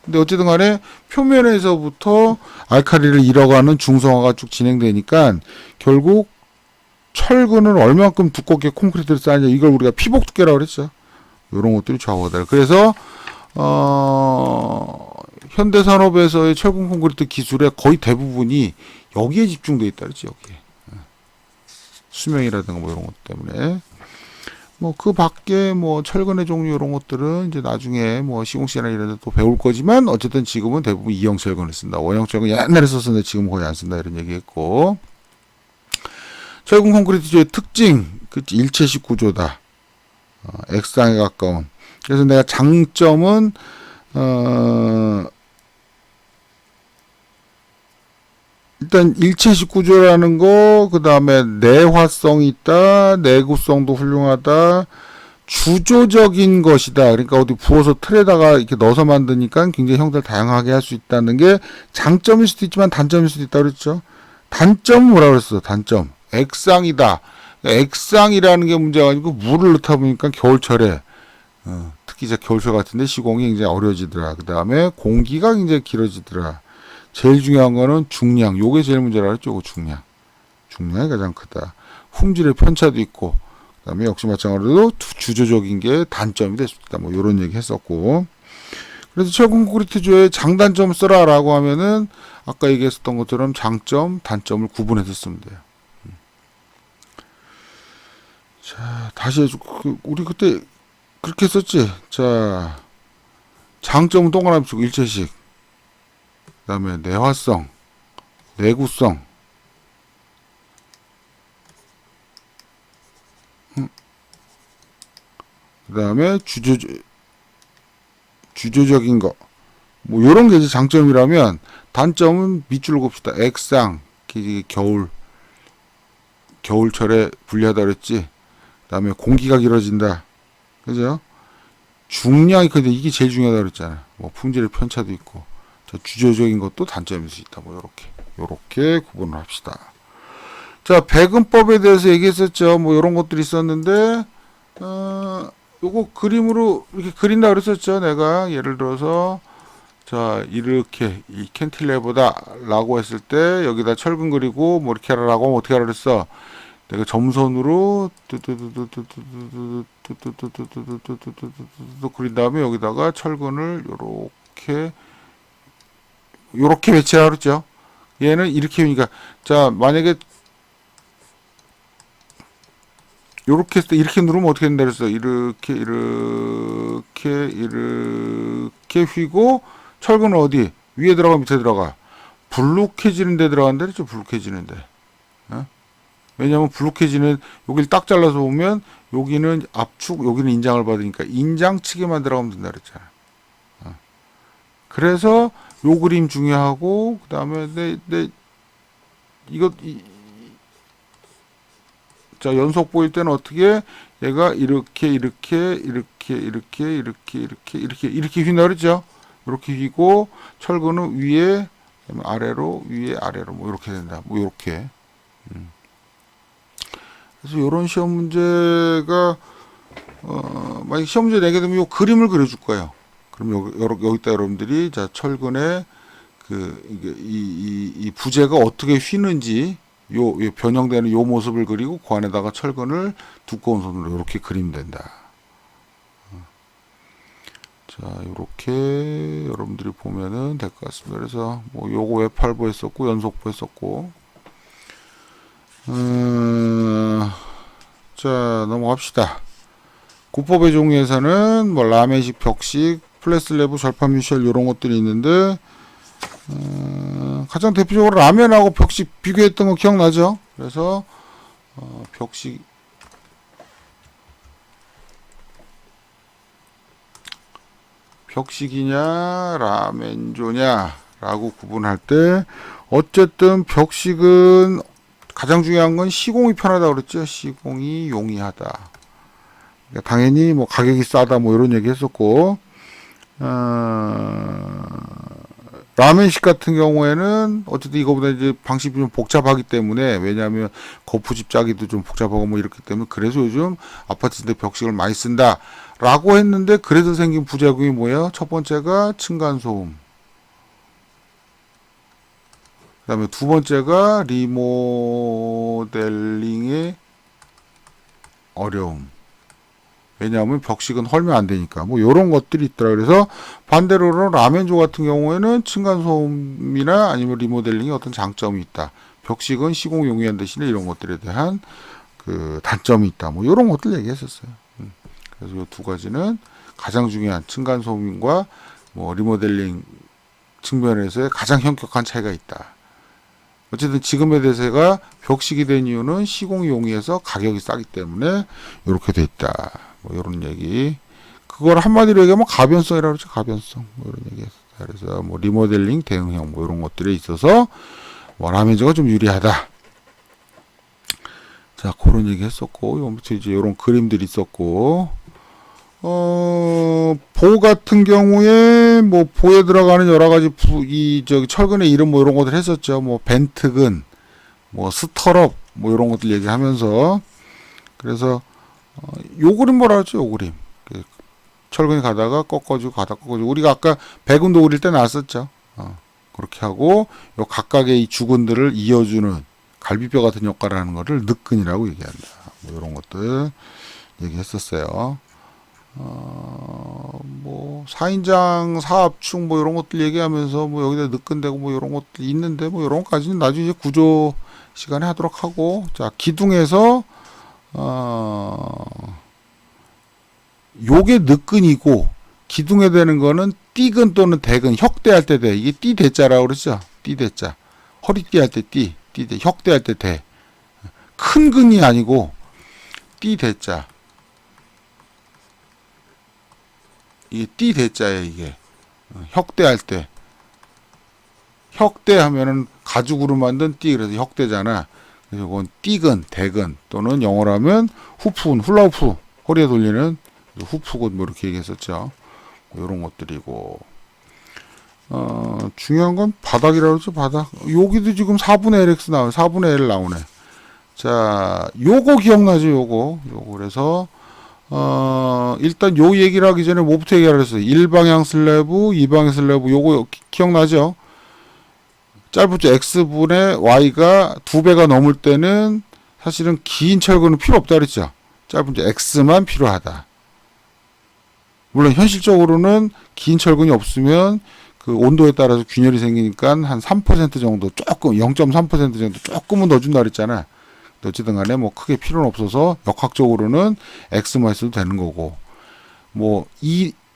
[SPEAKER 1] 근데 어쨌든 간에 표면에서부터 알칼리를 잃어가는 중성화가 쭉 진행되니까 결국 철근을 얼마만큼 두껍게 콘크리트를 쌓느냐 이걸 우리가 피복 두께라고 그랬죠. 이런 것들이 좌우하다. 그래서 현대산업에서의 철근 콘크리트 기술의 거의 대부분이 여기에 집중돼 있다 그랬지. 여기에 수명이라든가 뭐 이런 것 때문에 뭐 그 밖에 뭐 철근의 종류 이런 것들은 이제 나중에 뭐 시공시나 이런 데 또 배울 거지만 어쨌든 지금은 대부분 이형 철근을 쓴다. 원형 철근 옛날에 썼었는데 지금 거의 안 쓴다 이런 얘기했고 철근 콘크리트의 특징 그 일체식 구조다. X상에 가까운. 그래서 내가 장점은 일단 일체식 구조라는 거, 그 다음에 내화성이 있다, 내구성도 훌륭하다, 주조적인 것이다. 그러니까 어디 부어서 틀에다가 이렇게 넣어서 만드니까 굉장히 형태를 다양하게 할 수 있다는 게 장점일 수도 있지만 단점일 수도 있다 그랬죠. 단점 뭐라 그랬어? 단점. 액상이다. 액상이라는 게 문제가 아니고 물을 넣다 보니까 겨울철에 특히 이제 겨울철 같은데 시공이 굉장히 어려워지더라. 그 다음에 공기가 굉장히 길어지더라. 제일 중요한 거는 중량. 요게 제일 문제라 그랬죠. 중량. 중량이 가장 크다. 품질의 편차도 있고, 그 다음에 역시 마찬가지로 주조적인 게 단점이 될 수 있다. 뭐, 요런 얘기 했었고. 그래서 철근 콘크리트조의 장단점 써라라고 하면은, 아까 얘기했었던 것처럼 장점, 단점을 구분해서 쓰면 돼요. 자, 다시 해줘. 우리 그때 그렇게 썼지? 자, 장점은 동그라미 치고 일체식. 그 다음에 내화성, 내구성, 그 다음에 주조적인 거. 뭐, 요런 게 이제 장점이라면, 단점은 밑줄을 곱시다. 액상, 겨울철에 불리하다 그랬지. 그 다음에 공기가 길어진다. 그죠? 중량이 근데 이게 제일 중요하다 그랬잖아. 뭐, 품질의 편차도 있고. 주조적인 것도 단점일 수 있다. 뭐, 요렇게 구분을 합시다. 자, 배근법에 대해서 얘기했었죠. 뭐, 요런 것들이 있었는데, 요거 그림으로 이렇게 그린다 그랬었죠. 내가 예를 들어서 자 이렇게 이 캔틸레버다 라고 했을 때 여기다 철근 그리고 뭐 이렇게 하라고 하면 어떻게 하라 그랬어. 내가 점선으로 그린 다음에 여기다가 철근을 요렇게 배치하라 그랬죠. 얘는 이렇게 그러니까 자 만약에 요렇게 했을 때 이렇게 누르면 어떻게 된다 그랬어. 이렇게 휘고 철근은 어디? 위에 들어가 밑에 들어가? 불룩해지는 데 들어간다 그랬죠. 불룩해지는 데. 왜냐면 불룩해지는 여기를 딱 잘라서 보면 여기는 압축, 여기는 인장을 받으니까 인장 측에만 들어가면 된다 그랬잖아. 그래서 요 그림 중요하고 그다음에 자, 연속 보일 때는 어떻게 얘가 이렇게 휜다 그랬죠? 이렇게 휘고 철근은 위에 아래로 뭐 이렇게 된다. 뭐 이렇게. 그래서 이런 시험 문제가 만약 시험 문제 내게 되면 이 그림을 그려줄 거예요. 그럼 여기다 여러분들이 자 철근의 이 부재가 어떻게 휘는지 요 변형되는 요 모습을 그리고 그 안에다가 철근을 두꺼운 손으로 이렇게 그리면 된다. 자, 이렇게 여러분들이 보면은 될 것 같습니다. 그래서 뭐 요거 외팔보 했었고 연속보 했었고. 자, 넘어갑시다. 구법의 종류에서는 뭐 라멘식, 벽식, 플랫슬래브, 절판 뮤셜 이런 것들이 있는데 가장 대표적으로 라면하고 벽식 비교했던 거 기억나죠? 그래서 벽식이냐 라멘조냐 라고 구분할 때 어쨌든 벽식은 가장 중요한 건 시공이 편하다 그랬죠. 시공이 용이하다. 그러니까 당연히 뭐 가격이 싸다 뭐 이런 얘기 했었고 라멘식 같은 경우에는 어쨌든 이거보다 이제 방식이 좀 복잡하기 때문에 왜냐하면 거푸집 짜기도 좀 복잡하고 뭐 이렇기 때문에 그래서 요즘 아파트인데 벽식을 많이 쓴다 라고 했는데 그래서 생긴 부작용이 뭐예요? 첫 번째가 층간소음, 그 다음에 두 번째가 리모델링의 어려움. 왜냐하면 벽식은 헐면 안 되니까 뭐 이런 것들이 있더라. 그래서 반대로 라멘조 같은 경우에는 층간소음이나 아니면 리모델링이 어떤 장점이 있다. 벽식은 시공 용이한 대신에 이런 것들에 대한 그 단점이 있다. 뭐 이런 것들 얘기했었어요. 그래서 이 두 가지는 가장 중요한 층간소음과 뭐 리모델링 측면에서의 가장 현격한 차이가 있다. 어쨌든 지금의 대세가 벽식이 된 이유는 시공이 용이해서 가격이 싸기 때문에 이렇게 돼 있다. 뭐 이런 얘기. 그걸 한마디로 얘기하면 가변성이라고 그러죠. 가변성. 뭐 이런 얘기 했어요. 그래서 뭐 리모델링 대응형 뭐 이런 것들에 있어서 원화면적은 좀 유리하다. 자, 그런 얘기 했었고, 요 밑에 이제 요런 그림들이 있었고, 보 같은 경우에, 뭐, 보에 들어가는 여러 가지 저기, 철근의 이름 뭐, 이런 것들 했었죠. 뭐, 벤트근, 뭐, 스터럽, 뭐, 이런 것들 얘기하면서, 그래서, 요 그림 뭐라 하죠, 요 그림. 철근이 가다가 꺾어주고, 가다 꺾어주고, 우리가 아까 배근도 그릴 때 나왔었죠. 그렇게 하고, 요 각각의 이 주근들을 이어주는 갈비뼈 같은 역할을 하는 거를 늑근이라고 얘기한다. 뭐, 이런 것들 얘기했었어요. 뭐, 4인장, 사압축, 뭐, 이런 것들 얘기하면서, 뭐, 여기다 늑근되고, 뭐, 이런 것들 있는데, 뭐, 이런 것까지는 나중에 이제 구조 시간에 하도록 하고, 자, 기둥에서, 요게 늑근이고, 기둥에 되는 거는 띠근 또는 대근, 혁대할 때 돼. 이게 띠대자라고 그러죠? 띠대자. 허리띠 할 때 띠대. 혁대할 때 대. 큰 근이 아니고, 띠대자. 이게 띠대자예요, 이게. 혁대할 때. 혁대하면은 가죽으로 만든 띠, 그래서 혁대잖아. 그래서 이건 띠근, 대근, 또는 영어로 하면 후프군, 훌라후프, 허리에 돌리는 후프군, 뭐 이렇게 얘기했었죠. 이런 것들이고, 중요한 건 바닥이라고 그러죠, 바닥. 여기도 지금 4분의 LX 나와요. 4분의 L 나오네. 자, 요거 기억나죠, 요거. 그래서, 일단 요 얘기를 하기 전에 뭐부터 얘기를 했어요? 1방향 슬래브, 2방향 슬래브, 요거 기억나죠? 짧은 쪽 x분의 y가 2배가 넘을 때는 사실은 긴 철근은 필요 없다 그랬죠. 짧은 쪽 x만 필요하다. 물론 현실적으로는 긴 철근이 없으면 그 온도에 따라서 균열이 생기니까 한 3% 정도 조금 0.3% 정도 조금은 넣어준다 그랬잖아. 어쨌든 간에 뭐 크게 필요는 없어서 역학적으로는 x만 있어도 되는 거고, 뭐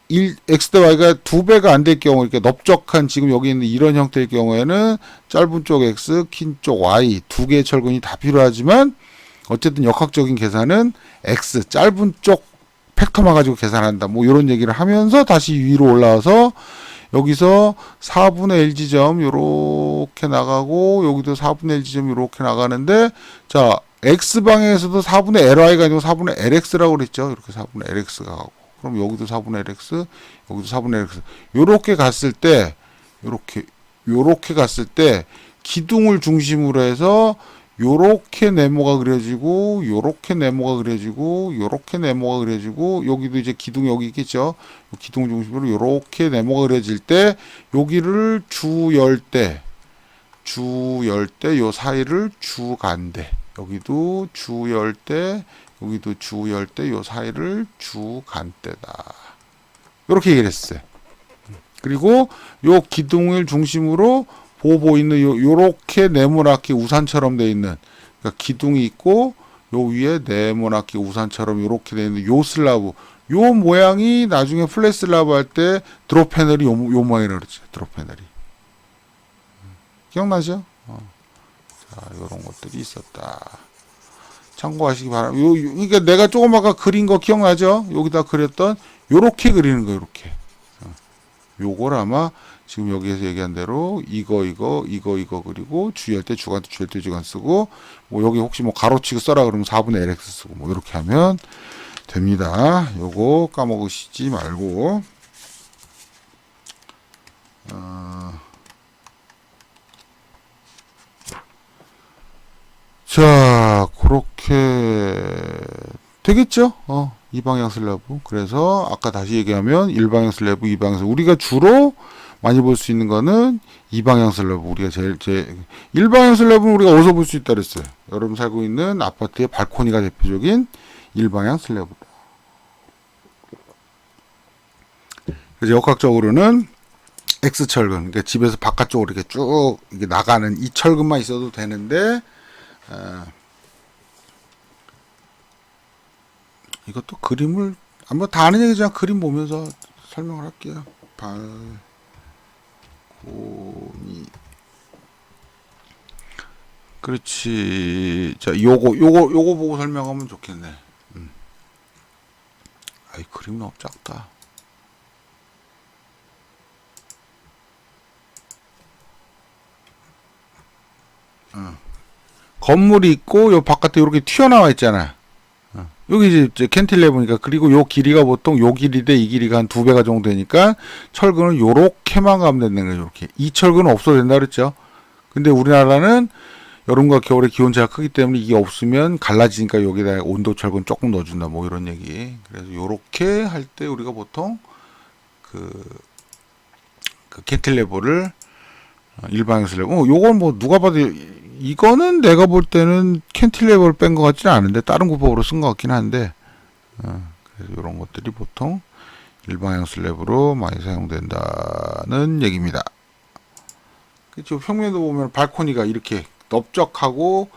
[SPEAKER 1] x 대 y가 2배가 안 될 경우, 이렇게 넓적한 지금 여기 있는 이런 형태의 경우에는 짧은 쪽 x, 긴 쪽 y 두 개의 철근이 다 필요하지만 어쨌든 역학적인 계산은 x 짧은 쪽 팩터만 가지고 계산한다. 뭐 이런 얘기를 하면서 다시 위로 올라와서 여기서 4분의 1 지점 요렇게 나가고, 여기도 4분의 1 지점 요렇게 나가는데, 자, x방향에서도 4분의 ly가 아니고 4분의 lx라고 그랬죠. 이렇게 4분의 lx가 가고, 그럼 여기도 4분의 lx, 여기도 4분의 lx. 요렇게 갔을 때, 요렇게 갔을 때 기둥을 중심으로 해서 요렇게 네모가 그려지고, 요렇게 네모가 그려지고, 요렇게 네모가 그려지고, 여기도 이제 기둥 여기 있겠죠. 기둥 중심으로 요렇게 네모가 그려질 때, 여기를 주열 때 요 사이를 주간대. 여기도 주열 때, 여기도 주열 때, 요 사이를 주간대다. 요렇게 얘기를 했어요. 그리고 요 기둥을 중심으로 보고 있는 요렇게 네모나게 우산처럼 돼 있는, 그러니까 기둥이 있고 요 위에 네모나게 우산처럼 요렇게 돼 있는 요 슬라브, 요 모양이 나중에 플랫 슬라브 할 때 드롭 패널이 요 모양이라고 그러죠. 드롭 패널이. 기억나죠? 자, 요런 것들이 있었다. 참고하시기 바랍니다. 그러니까 내가 조금 아까 그린 거 기억나죠? 여기다 그렸던 요렇게 그리는 거, 요렇게. 요걸 아마 지금 여기에서 얘기한 대로 이거 그리고 주의할 때 주간 쓰고, 뭐 여기 혹시 뭐 가로치고 써라 그러면 4분의 LX 쓰고, 뭐 이렇게 하면 됩니다. 요거 까먹으시지 말고. 자, 그렇게 되겠죠? 이 방향 슬래브. 그래서 아까 다시 얘기하면 1방향 슬래브, 2방향 슬래브. 우리가 주로 많이 볼 수 있는 거는 2방향 슬래브. 우리가 제일 1방향 슬래브는 우리가 어디서 볼 수 있다 그랬어요. 여러분 살고 있는 아파트의 발코니가 대표적인 1방향 슬래브다. 그래서 역학적으로는 X철근, 그러니까 집에서 바깥쪽으로 이렇게 쭉 이렇게 나가는 이 철근만 있어도 되는데, 이것도 그림을 한번 다 아는 얘기지만 그림 보면서 설명을 할게요. 발코니. 그렇지. 자, 요거 보고 설명하면 좋겠네. 아이, 그림 너무 작다. 건물이 있고 요 바깥에 이렇게 튀어나와 있잖아. 여기 이제 캔틸레버니까. 그리고 요 길이가 보통 요 길이 대 이 길이가 한 2배가 정도 되니까 철근을 요렇게만 가면 된다는 거예요. 요렇게. 이 철근은 없어도 된다 그랬죠. 근데 우리나라는 여름과 겨울에 기온 차가 크기 때문에 이게 없으면 갈라지니까 여기다 온도 철근 조금 넣어준다 뭐 이런 얘기. 그래서 요렇게 할 때 우리가 보통 그 캔틸레버를 일방향 슬래브. 요건 뭐 누가 봐도 이거는 내가 볼 때는 캔틸레버를 뺀 것 같지는 않은데 다른 구법으로 쓴 것 같긴 한데 그래서 이런 것들이 보통 일방향 슬래브로 많이 사용된다는 얘기입니다. 그렇죠. 평면도 보면 발코니가 이렇게 넓적하고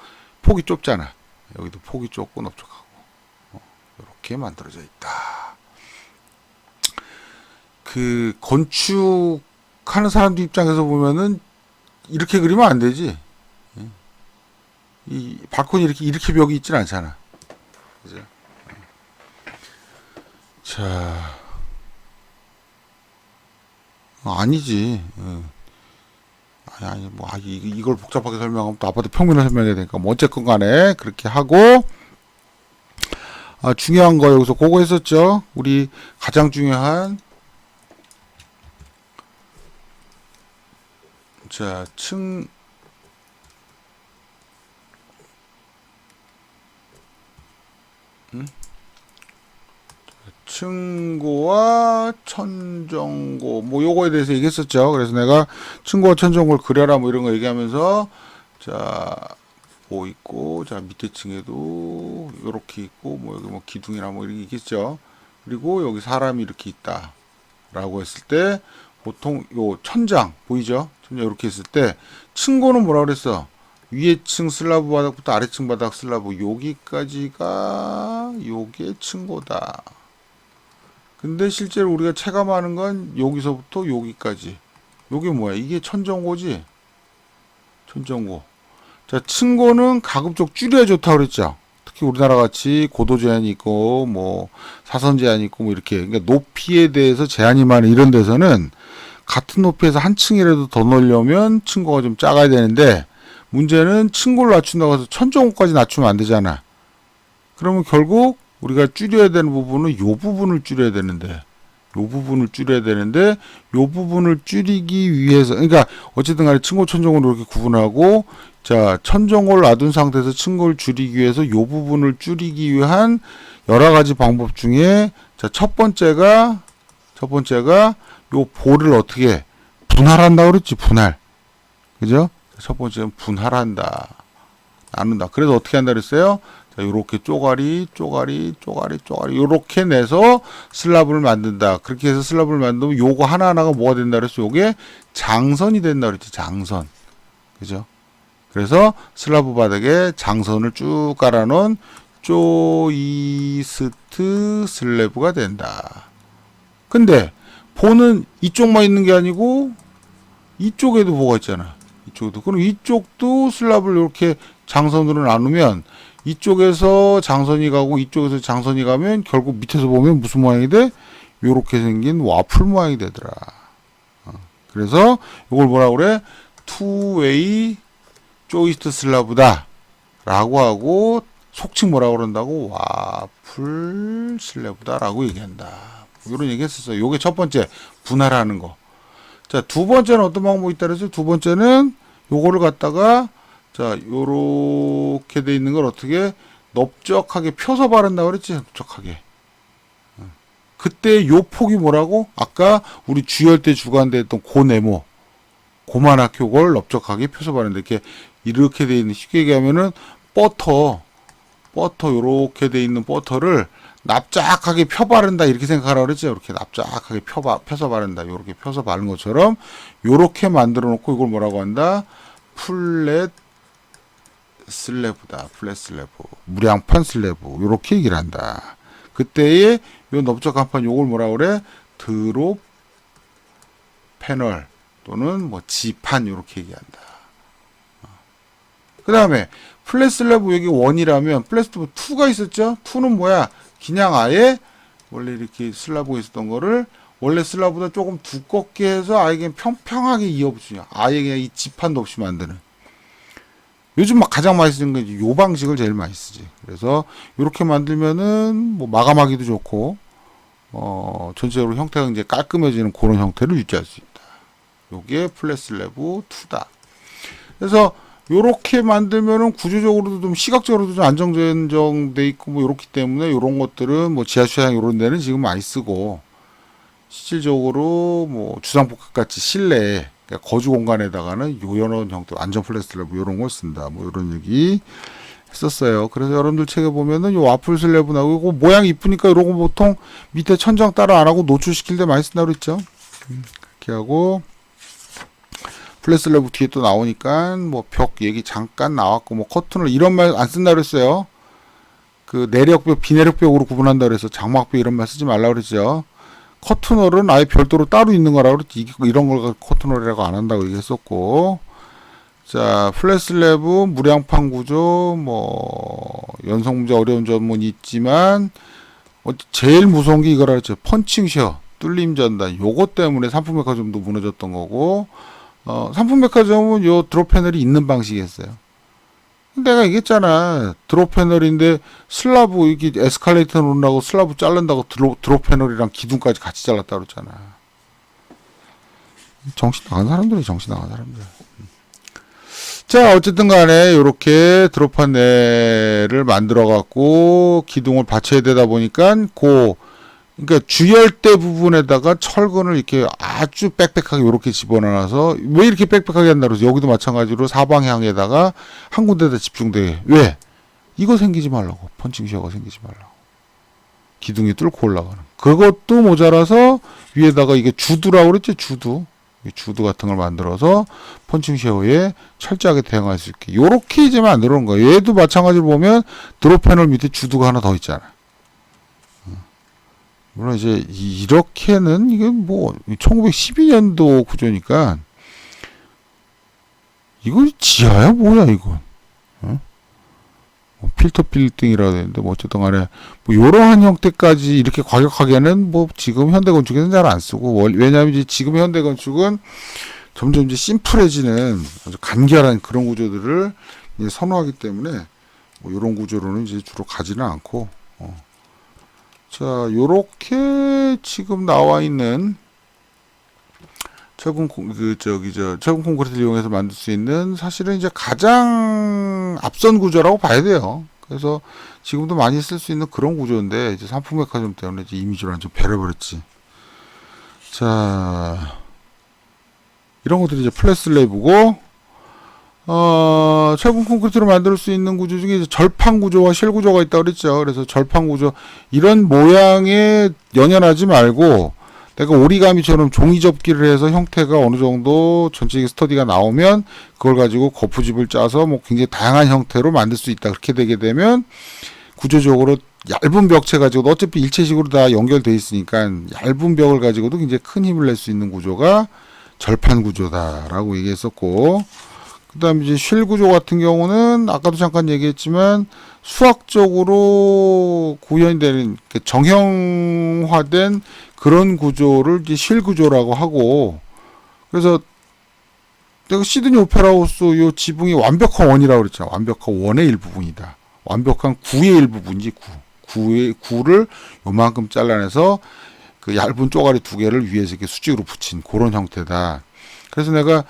[SPEAKER 1] 폭이 좁잖아. 여기도 폭이 좁고 넓적하고 이렇게 만들어져 있다. 그 건축하는 사람들 입장에서 보면은 이렇게 그리면 안 되지. 이 발코니 이렇게 벽이 있진 않잖아. 그죠? 자, 아니지. 아니 뭐 이걸 복잡하게 설명하면 또 아파트 평면을 설명해야 되니까 뭐 어쨌건 간에 그렇게 하고. 중요한 거 여기서 그거 했었죠. 우리 가장 중요한 자 층고와 천정고 뭐 요거에 대해서 얘기했었죠. 그래서 내가 층고와 천정고를 그려라 뭐 이런 거 얘기하면서 자 뭐 있고 자 밑에 층에도 요렇게 있고 뭐 여기 뭐 기둥이나 뭐 이렇게 있겠죠. 그리고 여기 사람이 이렇게 있다 라고 했을 때 보통 요 천장 보이죠? 천장 이렇게 했을 때 층고는 뭐라 그랬어? 위에 층 슬라브 바닥부터 아래층 바닥 슬라브 여기까지가 요게 층고다. 근데 실제로 우리가 체감하는 건 여기서부터 여기까지. 요게 뭐야? 이게 천정고지? 천정고. 자, 층고는 가급적 줄여야 좋다고 그랬죠? 특히 우리나라 같이 고도 제한이 있고, 뭐, 사선 제한이 있고, 뭐, 이렇게. 그러니까 높이에 대해서 제한이 많은 이런 데서는 같은 높이에서 한 층이라도 더 넣으려면 층고가 좀 작아야 되는데, 문제는 층고를 낮춘다고 해서 천정고까지 낮추면 안 되잖아. 그러면 결국 우리가 줄여야 되는 부분은 요 부분을 줄여야 되는데 요 부분을 줄이기 위해서 그러니까 어쨌든 간에 층고 천정고를 이렇게 구분하고 자 천정고를 놔둔 상태에서 층고를 줄이기 위해서 요 부분을 줄이기 위한 여러 가지 방법 중에 자 첫 번째가 요 볼을 어떻게 분할한다고 그랬지. 분할. 그죠? 첫 번째는 분할한다. 나눈다. 그래서 어떻게 한다 그랬어요? 자, 요렇게 쪼가리 요렇게 내서 슬라브를 만든다. 그렇게 해서 슬라브를 만들면 요거 하나하나가 뭐가 된다 그랬어? 요게 장선이 된다 그랬지. 장선. 그죠? 그래서 슬라브 바닥에 장선을 쭉 깔아놓은 조이스트 슬래브가 된다. 근데 보는 이쪽만 있는 게 아니고 이쪽에도 뭐가 있잖아. 이쪽도. 그럼 이쪽도 슬랍을 이렇게 장선으로 나누면 이쪽에서 장선이 가고 이쪽에서 장선이 가면 결국 밑에서 보면 무슨 모양이 돼? 요렇게 생긴 와플 모양이 되더라. 그래서 이걸 뭐라 그래? 투웨이 조이스트 슬라브다 라고 하고 속칭 뭐라 그런다고? 와플 슬래브다 라고 얘기한다. 이런 얘기 했었어요. 요게 첫 번째 분할하는 거. 자, 두 번째는 어떤 방법이 있다 그랬어요? 두 번째는 요거를 갖다가 자, 요렇게 돼 있는 걸 어떻게 넓적하게 펴서 바른다 그랬지? 넓적하게. 그때 요 폭이 뭐라고? 아까 우리 주열 때 주관대 했던 고네모. 고만하게 요걸 넓적하게 펴서 바른다. 이렇게 돼 있는 쉽게 얘기하면은 버터 요렇게 돼 있는 버터를 납작하게 펴 바른다 이렇게 생각하라 그랬죠. 이렇게 납작하게 펴서 바른다. 이렇게 펴서 바른 것처럼 요렇게 만들어 놓고 이걸 뭐라고 한다? 플랫 슬래브다. 플랫 슬래브. 무량판 슬래브. 요렇게 얘기를 한다. 그때의 요 넓적한 판 요걸 뭐라 그래? 드롭 패널 또는 뭐 지판 요렇게 얘기한다. 그 다음에 플랫 슬래브 여기 1이라면 플랫 슬래브 2가 있었죠? 2는 뭐야? 그냥 아예 원래 이렇게 슬라브가 있었던 거를 원래 슬라브보다 조금 두껍게 해서 아예 그냥 평평하게 이어붙이냐. 아예 그냥 이 지판도 없이 만드는. 요즘 막 가장 많이 쓰는 게 요 방식을 제일 많이 쓰지. 그래서 이렇게 만들면은 뭐 마감하기도 좋고 전체적으로 형태가 이제 깔끔해지는 그런 형태를 유지할 수 있다. 요게 플랫슬래브 2다. 그래서 요렇게 만들면은 구조적으로도 좀 시각적으로도 좀 안정돼 있고 뭐 요렇기 때문에 요런 것들은 뭐 지하주차장 요런 데는 지금 많이 쓰고, 실질적으로 뭐 주상복합 같이 실내 그러니까 거주 공간에다가는 요런 형태 안전 플랫슬래브 요런 걸 쓴다. 뭐 요런 얘기 했었어요. 그래서 여러분들 책에 보면은 요 와플 슬래브 나오고 이거 모양 이쁘니까 요런 거 보통 밑에 천장 따라 안 하고 노출시킬 때 많이 쓴다고 그랬죠. 그렇게 하고 플랫슬래브 뒤에 또 나오니까 뭐 벽 얘기 잠깐 나왔고, 뭐 커튼을 이런 말 안 쓴다 그랬어요. 그 내력벽 비내력벽으로 구분한다 그래서 장막벽 이런 말 쓰지 말라 그랬죠. 커튼홀은 아예 별도로 따로 있는 거라고 그랬지. 이런 걸 커튼홀이라고 안 한다고 얘기했었고, 자 플랫슬래브 무량판 구조 뭐 연성 문제 어려운 점은 있지만 제일 무서운 게 이거라 그랬죠. 펀칭 셔 뚫림 전단 요거 때문에 상품백화점도 무너졌던 거고, 상품백화점은 요 드롭 패널이 있는 방식이었어요. 내가 얘기했잖아. 드롭 패널인데 슬라브 이게 에스컬레이터 놓는다고 슬라브 자른다고 드롭 패널이랑 기둥까지 같이 잘랐다 그랬잖아. 정신 나간 사람들이 정신 나간 사람들. 자 어쨌든 간에 요렇게 드롭 패널을 만들어 갖고 기둥을 받쳐야 되다 보니까 그러니까 주열대 부분에다가 철근을 이렇게 아주 빽빽하게 이렇게 집어넣어서, 왜 이렇게 빽빽하게 한다 그래서 여기도 마찬가지로 사방향에다가 한 군데다 집중되게. 왜? 이거 생기지 말라고. 펀칭 시어가 생기지 말라고. 기둥이 뚫고 올라가는. 그것도 모자라서 위에다가 이게 주두라고 그랬죠. 주두 같은 걸 만들어서 펀칭 시어에 철저하게 대응할 수 있게. 요렇게 이제 만들어 놓은 거예요. 얘도 마찬가지로 보면 드롭 패널 밑에 주두가 하나 더 있잖아. 물론 이제 이렇게는 이게 뭐 1912년도 구조니까 이거 지하야 뭐야 이건. 뭐 필터 빌딩이라고 되는데 뭐 어쨌든 간에 뭐 이러한 형태까지 이렇게 과격하게는 뭐 지금 현대 건축에는 잘 안 쓰고, 왜냐하면 이제 지금 현대 건축은 점점 이제 심플해지는 아주 간결한 그런 구조들을 이제 선호하기 때문에 뭐 이런 구조로는 이제 주로 가지는 않고. 자, 요렇게 지금 나와 있는 철분 콘크리트를 이용해서 만들 수 있는 사실은 이제 가장 앞선 구조라고 봐야 돼요. 그래서 지금도 많이 쓸 수 있는 그런 구조인데, 이제 상품백화점 때문에 이제 이미지로 완전 배려버렸지. 자, 이런 것들이 이제 플랫슬래브고, 철분 콘크리트로 만들 수 있는 구조 중에 이제 절판 구조와 실 구조가 있다고 그랬죠. 그래서 절판 구조, 이런 모양에 연연하지 말고, 내가 오리가미처럼 종이 접기를 해서 형태가 어느 정도 전체적인 스터디가 나오면, 그걸 가지고 거푸집을 짜서 뭐 굉장히 다양한 형태로 만들 수 있다. 그렇게 되게 되면, 구조적으로 얇은 벽체 가지고도 어차피 일체식으로 다 연결되어 있으니까, 얇은 벽을 가지고도 굉장히 큰 힘을 낼 수 있는 구조가 절판 구조다라고 얘기했었고, 그 다음에 이제 쉘 구조 같은 경우는 아까도 잠깐 얘기했지만 수학적으로 구현이 되는 정형화된 그런 구조를 이제 쉘 구조라고 하고, 그래서 내가 시드니 오페라 하우스 요 지붕이 완벽한 원이라고 그랬잖아. 완벽한 원의 일부분이다. 완벽한 구의 일부분이지. 구를 요만큼 잘라내서 그 얇은 쪼가리 두 개를 위에서 이렇게 수직으로 붙인 그런 형태다. 그래서 내가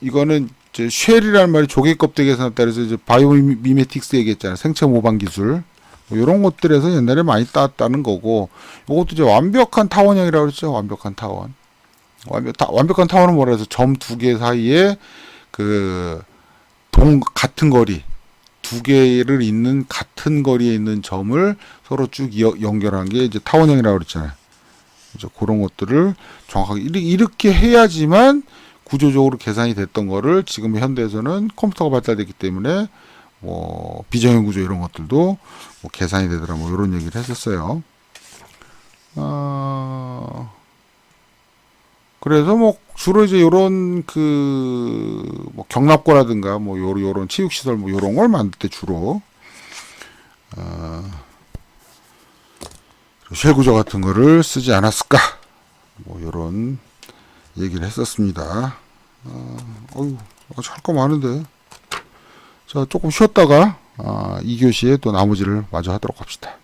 [SPEAKER 1] 이거는 이제 쉘이라는 말이 조개 껍데기에서 났다 그래서 이제 바이오미메틱스 얘기했잖아요. 생체 모방 기술. 뭐 이런 것들에서 옛날에 많이 따왔다는 거고, 이것도 이제 완벽한 타원형이라고 그랬죠. 완벽한 타원. 완벽한 타원은 뭐라 해서 점 두 개 사이에 같은 거리, 두 개를 있는 같은 거리에 있는 점을 서로 쭉 연결한 게 이제 타원형이라고 그랬잖아요. 그래서 그런 것들을 정확하게 이렇게 해야지만 구조적으로 계산이 됐던 거를 지금 현대에서는 컴퓨터가 발달됐기 때문에 뭐 비정형 구조 이런 것들도 뭐 계산이 되더라 뭐 이런 얘기를 했었어요. 그래서 뭐 주로 이제 요런 뭐 경납고라든가 뭐 요런 체육시설 뭐 요런 걸 만들 때 주로 쉘 구조 같은 거를 쓰지 않았을까 뭐 요런 얘기를 했었습니다. 아직 할 거 많은데. 그래서 조금 쉬었다가 2교시에 또 나머지를 마저 하도록 합시다.